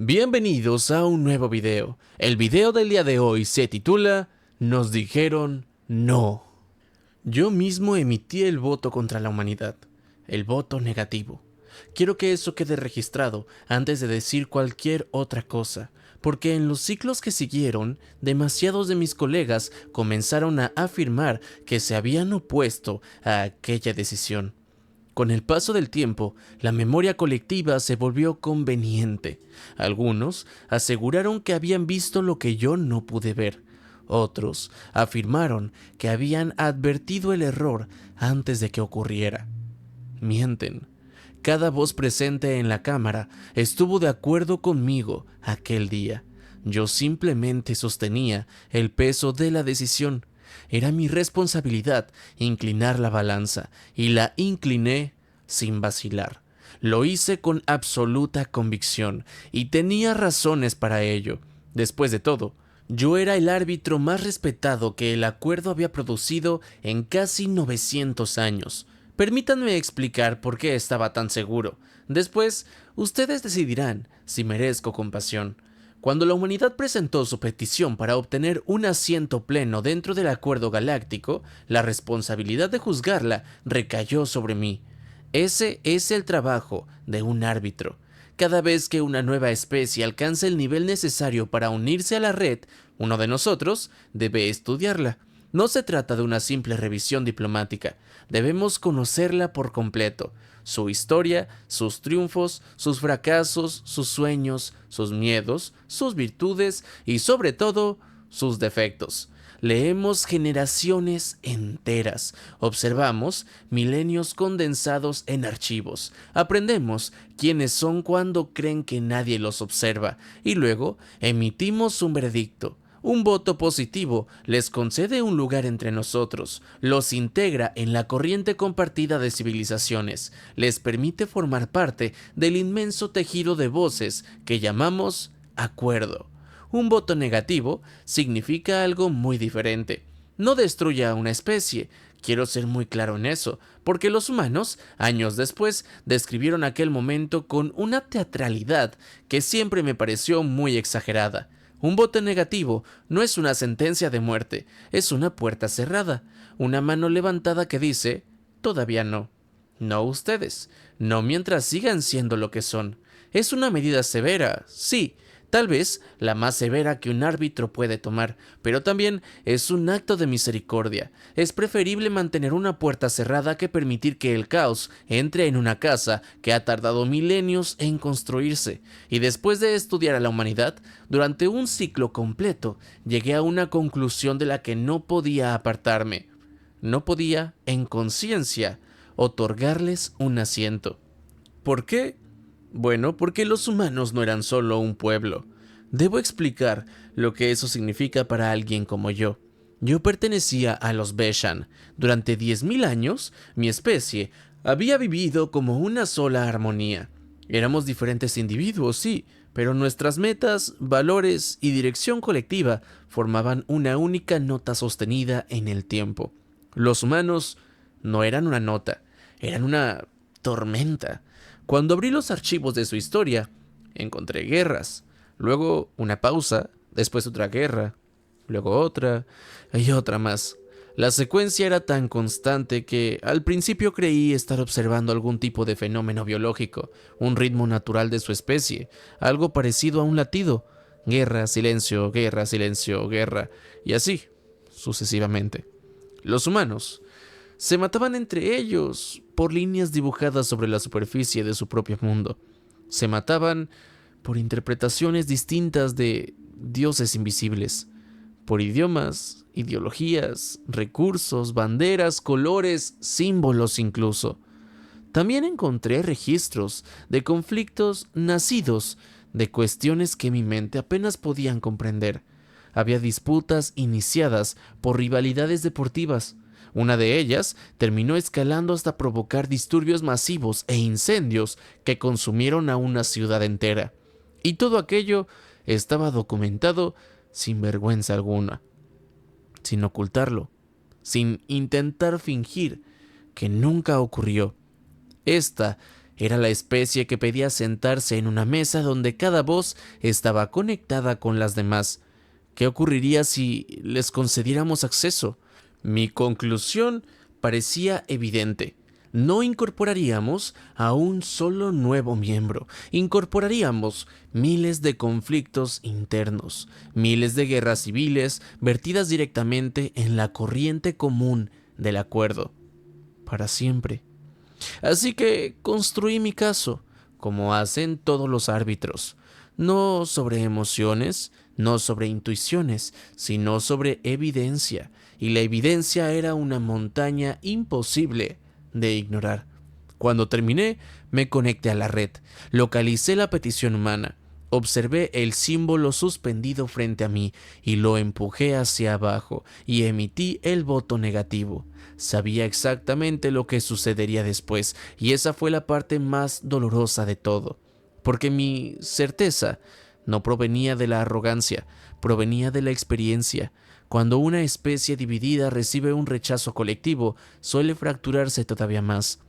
Bienvenidos a un nuevo video. El video del día de hoy se titula Nos dijeron no. Yo mismo emití el voto contra la humanidad, el voto negativo. Quiero que eso quede registrado antes de decir cualquier otra cosa, porque en los ciclos que siguieron, demasiados de mis colegas comenzaron a afirmar que se habían opuesto a aquella decisión. Con el paso del tiempo, la memoria colectiva se volvió conveniente. Algunos aseguraron que habían visto lo que yo no pude ver. Otros afirmaron que habían advertido el error antes de que ocurriera. Mienten. Cada voz presente en la cámara estuvo de acuerdo conmigo aquel día. Yo simplemente sostenía el peso de la decisión. Era mi responsabilidad inclinar la balanza, y la incliné sin vacilar. Lo hice con absoluta convicción, y tenía razones para ello. Después de todo, yo era el árbitro más respetado que el acuerdo había producido en casi 900 años. Permítanme explicar por qué estaba tan seguro. Después, ustedes decidirán si merezco compasión. Cuando la humanidad presentó su petición para obtener un asiento pleno dentro del Acuerdo Galáctico, la responsabilidad de juzgarla recayó sobre mí. Ese es el trabajo de un árbitro. Cada vez que una nueva especie alcanza el nivel necesario para unirse a la red, uno de nosotros debe estudiarla. No se trata de una simple revisión diplomática. Debemos conocerla por completo. Su historia, sus triunfos, sus fracasos, sus sueños, sus miedos, sus virtudes y, sobre todo, sus defectos. Leemos generaciones enteras, observamos milenios condensados en archivos, aprendemos quiénes son cuando creen que nadie los observa y luego emitimos un veredicto. Un voto positivo les concede un lugar entre nosotros, los integra en la corriente compartida de civilizaciones, les permite formar parte del inmenso tejido de voces que llamamos acuerdo. Un voto negativo significa algo muy diferente. No destruye a una especie. Quiero ser muy claro en eso, porque los humanos, años después, describieron aquel momento con una teatralidad que siempre me pareció muy exagerada. Un voto negativo no es una sentencia de muerte, es una puerta cerrada, una mano levantada que dice, todavía no. No ustedes, no mientras sigan siendo lo que son. Es una medida severa, sí, tal vez la más severa que un árbitro puede tomar, pero también es un acto de misericordia. Es preferible mantener una puerta cerrada que permitir que el caos entre en una casa que ha tardado milenios en construirse. Y después de estudiar a la humanidad, durante un ciclo completo, llegué a una conclusión de la que no podía apartarme. No podía, en conciencia, otorgarles un asiento. ¿Por qué? Bueno, porque los humanos no eran solo un pueblo. Debo explicar lo que eso significa para alguien como yo. Yo pertenecía a los Beshan. Durante 10.000 años, mi especie había vivido como una sola armonía. Éramos diferentes individuos, sí, pero nuestras metas, valores y dirección colectiva formaban una única nota sostenida en el tiempo. Los humanos no eran una nota, eran una tormenta. Cuando abrí los archivos de su historia, encontré guerras, luego una pausa, después otra guerra, luego otra y otra más. La secuencia era tan constante que al principio creí estar observando algún tipo de fenómeno biológico, un ritmo natural de su especie, algo parecido a un latido. Guerra, silencio, guerra, silencio, guerra, y así sucesivamente. Los humanos se mataban entre ellos por líneas dibujadas sobre la superficie de su propio mundo. Se mataban por interpretaciones distintas de dioses invisibles, por idiomas, ideologías, recursos, banderas, colores, símbolos incluso. También encontré registros de conflictos nacidos de cuestiones que mi mente apenas podían comprender. Había disputas iniciadas por rivalidades deportivas. Una de ellas terminó escalando hasta provocar disturbios masivos e incendios que consumieron a una ciudad entera. Y todo aquello estaba documentado sin vergüenza alguna, sin ocultarlo, sin intentar fingir que nunca ocurrió. Esta Era la especie que pedía sentarse en una mesa donde cada voz estaba conectada con las demás. ¿Qué ocurriría si les concediéramos acceso? Mi conclusión parecía evidente. No incorporaríamos a un solo nuevo miembro, incorporaríamos miles de conflictos internos, miles de guerras civiles vertidas directamente en la corriente común del acuerdo, para siempre. Así que construí mi caso, como hacen todos los árbitros, no sobre emociones, no sobre intuiciones, sino sobre evidencia, y la evidencia era una montaña imposible de ignorar. Cuando terminé, me conecté a la red, localicé la petición humana, observé el símbolo suspendido frente a mí y lo empujé hacia abajo y emití el voto negativo. Sabía exactamente lo que sucedería después, y esa fue la parte más dolorosa de todo, porque mi certeza no provenía de la arrogancia, provenía de la experiencia. Cuando una especie dividida recibe un rechazo colectivo, suele fracturarse todavía más.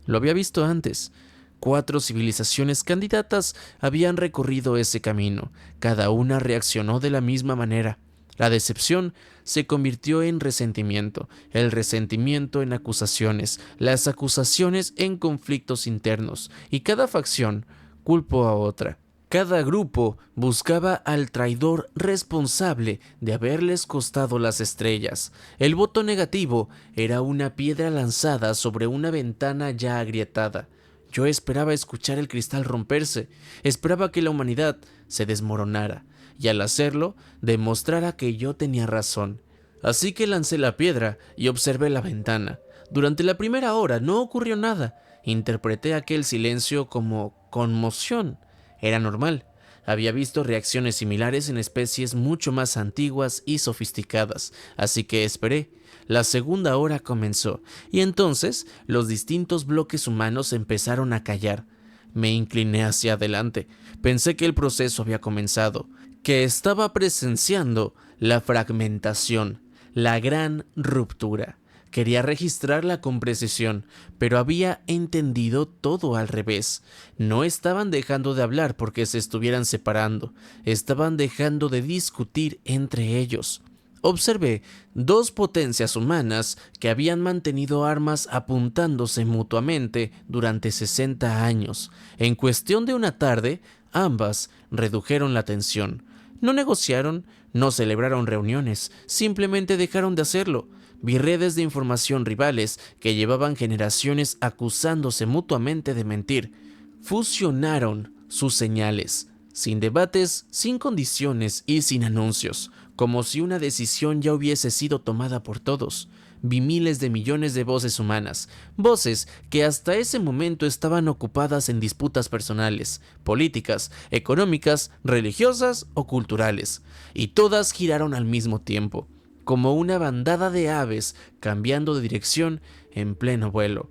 Lo había visto antes. 4 civilizaciones candidatas habían recorrido ese camino. Cada una reaccionó de la misma manera. La decepción se convirtió en resentimiento, el resentimiento en acusaciones, las acusaciones en conflictos internos, y cada facción culpó a otra. Cada grupo buscaba al traidor responsable de haberles costado las estrellas. El voto negativo era una piedra lanzada sobre una ventana ya agrietada. Yo esperaba escuchar el cristal romperse, esperaba que la humanidad se desmoronara, y al hacerlo, demostrara que yo tenía razón. Así que lancé la piedra y observé la ventana. Durante la primera hora no ocurrió nada. Interpreté aquel silencio como conmoción. Era normal. Había visto reacciones similares en especies mucho más antiguas y sofisticadas, así que esperé. La segunda hora comenzó, y entonces los distintos bloques humanos empezaron a callar. Me incliné hacia adelante. Pensé que el proceso había comenzado, que estaba presenciando la fragmentación, la gran ruptura. Quería registrarla con precisión, pero había entendido todo al revés. No estaban dejando de hablar porque se estuvieran separando, estaban dejando de discutir entre ellos. Observé 2 potencias humanas que habían mantenido armas apuntándose mutuamente durante 60 años. En cuestión de una tarde, ambas redujeron la tensión. No negociaron, no celebraron reuniones, simplemente dejaron de hacerlo. Vi redes de información rivales que llevaban generaciones acusándose mutuamente de mentir. Fusionaron sus señales, sin debates, sin condiciones y sin anuncios, como si una decisión ya hubiese sido tomada por todos. Vi miles de millones de voces humanas, voces que hasta ese momento estaban ocupadas en disputas personales, políticas, económicas, religiosas o culturales, y todas giraron al mismo tiempo, como una bandada de aves cambiando de dirección en pleno vuelo.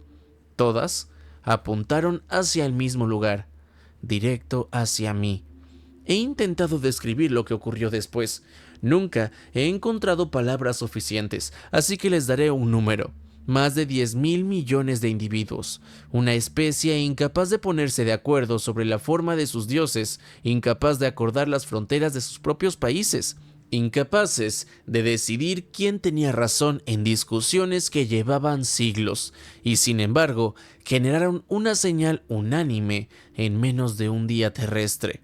Todas apuntaron hacia el mismo lugar, directo hacia mí. He intentado describir lo que ocurrió después. Nunca he encontrado palabras suficientes, así que les daré un número. Más de 10.000 millones de individuos, una especie incapaz de ponerse de acuerdo sobre la forma de sus dioses, incapaz de acordar las fronteras de sus propios países, incapaces de decidir quién tenía razón en discusiones que llevaban siglos, y sin embargo generaron una señal unánime en menos de un día terrestre.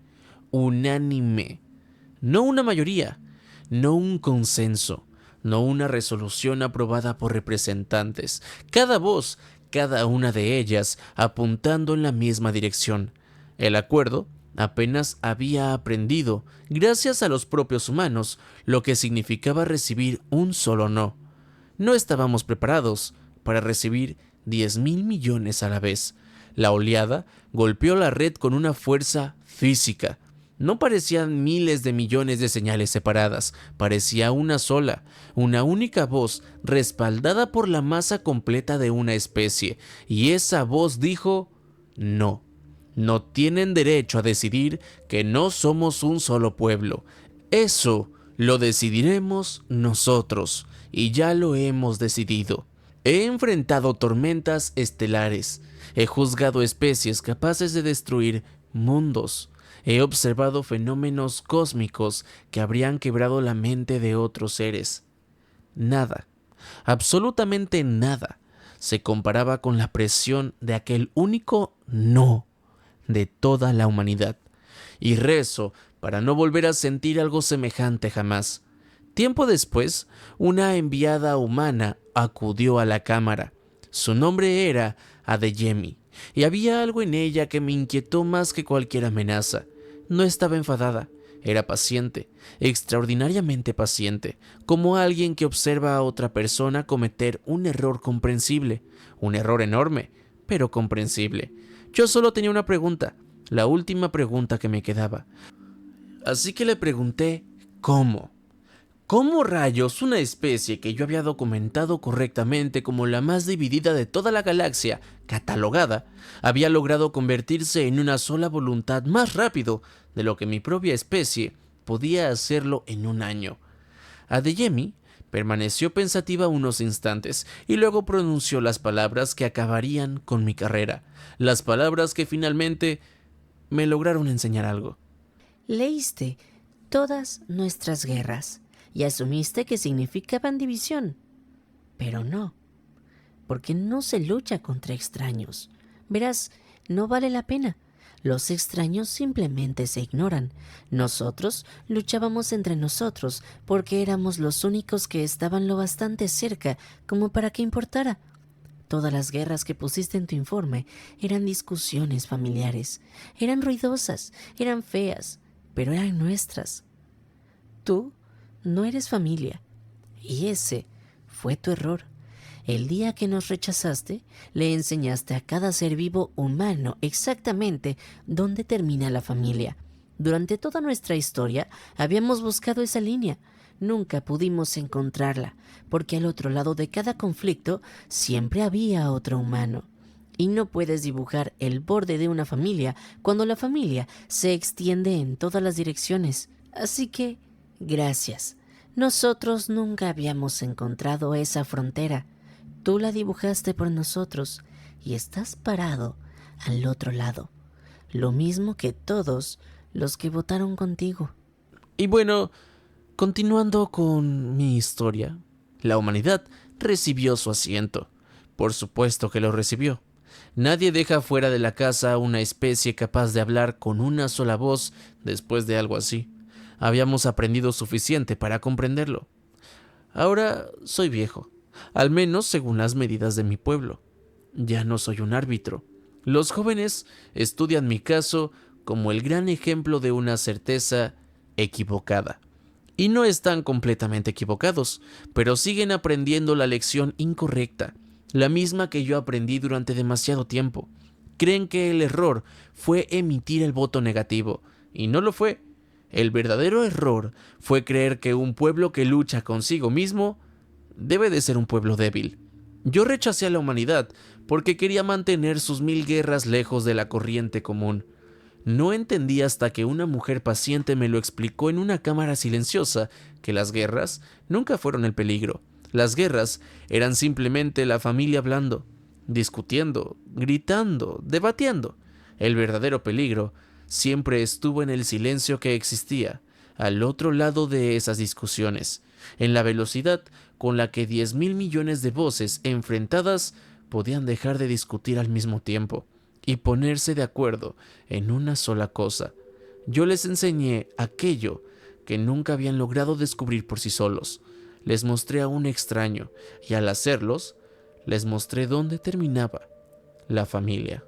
Unánime. No una mayoría, no un consenso, no una resolución aprobada por representantes. Cada voz, cada una de ellas, apuntando en la misma dirección. El acuerdo apenas había aprendido, gracias a los propios humanos, lo que significaba recibir un solo no. No estábamos preparados para recibir 10.000 millones a la vez. La oleada golpeó la red con una fuerza física. No parecían miles de millones de señales separadas, parecía una sola, una única voz respaldada por la masa completa de una especie, y esa voz dijo: no. No tienen derecho a decidir que no somos un solo pueblo. Eso lo decidiremos nosotros, y ya lo hemos decidido. He enfrentado tormentas estelares, he juzgado especies capaces de destruir mundos, he observado fenómenos cósmicos que habrían quebrado la mente de otros seres. Nada, absolutamente nada, se comparaba con la presión de aquel único no de toda la humanidad. Y rezo para no volver a sentir algo semejante jamás. Tiempo después, una enviada humana acudió a la cámara. Su nombre era Adeyemi, y había algo en ella que me inquietó más que cualquier amenaza. No estaba enfadada, era paciente, extraordinariamente paciente, como alguien que observa a otra persona cometer un error comprensible, un error enorme, pero comprensible. Yo solo tenía una pregunta, la última pregunta que me quedaba. Así que le pregunté, ¿cómo? ¿Cómo rayos una especie que yo había documentado correctamente como la más dividida de toda la galaxia, catalogada, había logrado convertirse en una sola voluntad más rápido de lo que mi propia especie podía hacerlo en un año? Adeyemi permaneció pensativa unos instantes y luego pronunció las palabras que acabarían con mi carrera, las palabras que finalmente me lograron enseñar algo. Leíste todas nuestras guerras y asumiste que significaban división. Pero no, porque no se lucha contra extraños. Verás, no vale la pena. Los extraños simplemente se ignoran. Nosotros luchábamos entre nosotros porque éramos los únicos que estaban lo bastante cerca como para que importara. Todas las guerras que pusiste en tu informe eran discusiones familiares. Eran ruidosas, eran feas, pero eran nuestras. Tú no eres familia, y ese fue tu error. El día que nos rechazaste, le enseñaste a cada ser vivo humano exactamente dónde termina la familia. Durante toda nuestra historia habíamos buscado esa línea. Nunca pudimos encontrarla, porque al otro lado de cada conflicto siempre había otro humano. Y no puedes dibujar el borde de una familia cuando la familia se extiende en todas las direcciones. Así que, gracias. Nosotros nunca habíamos encontrado esa frontera. Tú la dibujaste por nosotros y estás parado al otro lado. Lo mismo que todos los que votaron contigo. Y bueno, continuando con mi historia, la humanidad recibió su asiento. Por supuesto que lo recibió. Nadie deja fuera de la casa a una especie capaz de hablar con una sola voz después de algo así. Habíamos aprendido suficiente para comprenderlo. Ahora soy viejo, al menos según las medidas de mi pueblo. Ya no soy un árbitro. Los jóvenes estudian mi caso como el gran ejemplo de una certeza equivocada. Y no están completamente equivocados, pero siguen aprendiendo la lección incorrecta, la misma que yo aprendí durante demasiado tiempo. Creen que el error fue emitir el voto negativo, y no lo fue. El verdadero error fue creer que un pueblo que lucha consigo mismo debe de ser un pueblo débil. Yo rechacé a la humanidad porque quería mantener sus 1000 guerras lejos de la corriente común. No entendí hasta que una mujer paciente me lo explicó en una cámara silenciosa que las guerras nunca fueron el peligro. Las guerras eran simplemente la familia hablando, discutiendo, gritando, debatiendo. El verdadero peligro siempre estuvo en el silencio que existía al otro lado de esas discusiones, en la velocidad con la que 10.000 millones de voces enfrentadas podían dejar de discutir al mismo tiempo y ponerse de acuerdo en una sola cosa. Yo les enseñé aquello que nunca habían logrado descubrir por sí solos. Les mostré a un extraño y al hacerlos, les mostré dónde terminaba la familia.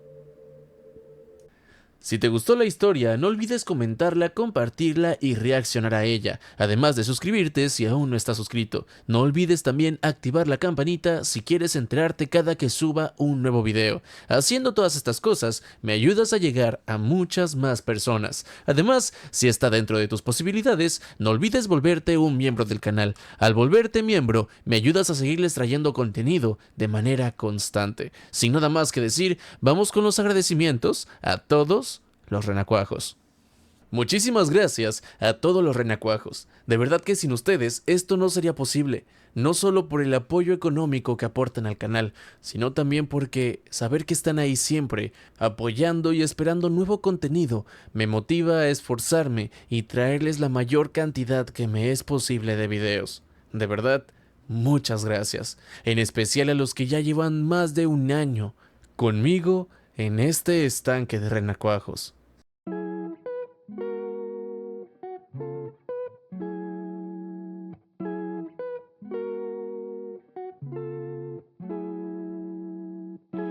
Si te gustó la historia, no olvides comentarla, compartirla y reaccionar a ella, además de suscribirte si aún no estás suscrito. No olvides también activar la campanita si quieres enterarte cada que suba un nuevo video. Haciendo todas estas cosas, me ayudas a llegar a muchas más personas. Además, si está dentro de tus posibilidades, no olvides volverte un miembro del canal. Al volverte miembro, me ayudas a seguirles trayendo contenido de manera constante. Sin nada más que decir, vamos con los agradecimientos a todos los renacuajos. Muchísimas gracias a todos los renacuajos. De verdad que sin ustedes esto no sería posible. No solo por el apoyo económico que aportan al canal, sino también porque saber que están ahí siempre, apoyando y esperando nuevo contenido, me motiva a esforzarme y traerles la mayor cantidad que me es posible de videos. De verdad, muchas gracias, en especial a los que ya llevan más de un año conmigo en este estanque de renacuajos.